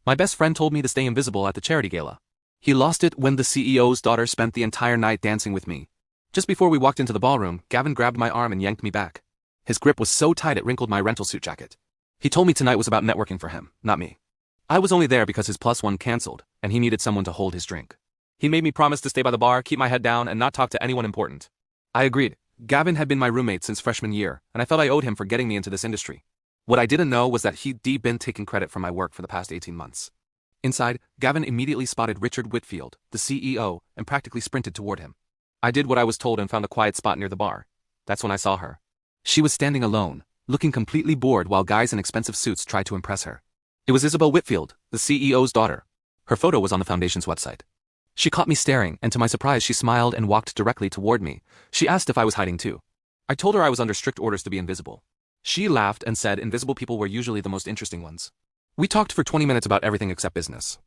My best friend told me to stay invisible at the charity gala. He lost it when the CEO's daughter spent the entire night dancing with me. Just before we walked into the ballroom, Gavin grabbed my arm and yanked me back. His grip was so tight it wrinkled my rental suit jacket. He told me tonight was about networking for him, not me. I was only there because his +1 canceled, and he needed someone to hold his drink. He made me promise to stay by the bar, keep my head down, and not talk to anyone important. I agreed. Gavin had been my roommate since freshman year, and I felt I owed him for getting me into this industry. What I didn't know was that he'd been taking credit for my work for the past 18 months. Inside, Gavin immediately spotted Richard Whitfield, the CEO, and practically sprinted toward him. I did what I was told and found a quiet spot near the bar. That's when I saw her. She was standing alone, looking completely bored while guys in expensive suits tried to impress her. It was Isabel Whitfield, the CEO's daughter. Her photo was on the foundation's website. She caught me staring, and to my surprise she smiled and walked directly toward me. She asked if I was hiding too. I told her I was under strict orders to be invisible. She laughed and said invisible people were usually the most interesting ones. We talked for 20 minutes about everything except business.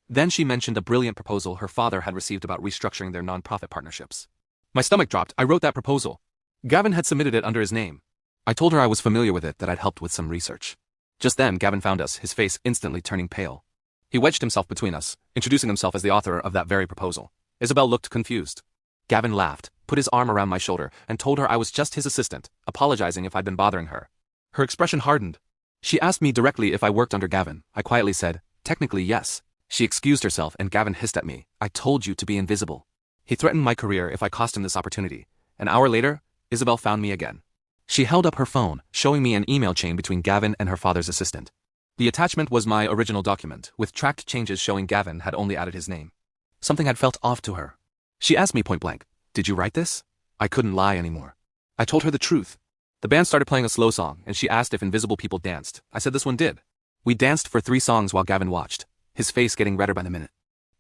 Then she mentioned a brilliant proposal her father had received about restructuring their nonprofit partnerships. My stomach dropped. I wrote that proposal. Gavin had submitted it under his name. I told her I was familiar with it, that I'd helped with some research. Just then, Gavin found us, his face instantly turning pale. He wedged himself between us, introducing himself as the author of that very proposal. Isabel looked confused. Gavin laughed, put his arm around my shoulder, and told her I was just his assistant, apologizing if I'd been bothering her. Her expression hardened. She asked me directly if I worked under Gavin. I quietly said, technically yes. She excused herself and Gavin hissed at me. I told you to be invisible. He threatened my career if I cost him this opportunity. An hour later, Isabel found me again. She held up her phone, showing me an email chain between Gavin and her father's assistant. The attachment was my original document, with tracked changes showing Gavin had only added his name. Something had felt off to her. She asked me point blank, "Did you write this?" I couldn't lie anymore. I told her the truth. The band started playing a slow song, and she asked if invisible people danced. I said this one did. We danced for 3 songs while Gavin watched, his face getting redder by the minute.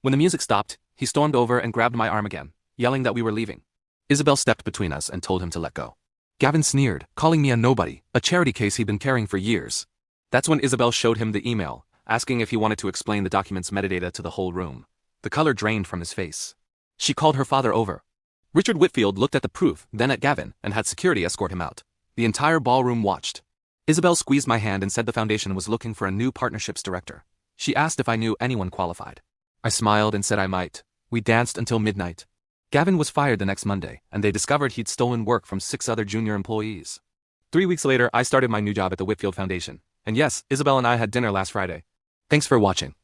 When the music stopped, he stormed over and grabbed my arm again, yelling that we were leaving. Isabel stepped between us and told him to let go. Gavin sneered, calling me a nobody, a charity case he'd been carrying for years. That's when Isabel showed him the email, asking if he wanted to explain the document's metadata to the whole room. The color drained from his face. She called her father over. Richard Whitfield looked at the proof, then at Gavin, and had security escort him out. The entire ballroom watched. Isabel squeezed my hand and said the foundation was looking for a new partnerships director. She asked if I knew anyone qualified. I smiled and said I might. We danced until midnight. Gavin was fired the next Monday, and they discovered he'd stolen work from 6 other junior employees. 3 weeks later, I started my new job at the Whitfield Foundation. And yes, Isabel and I had dinner last Friday. Thanks for watching.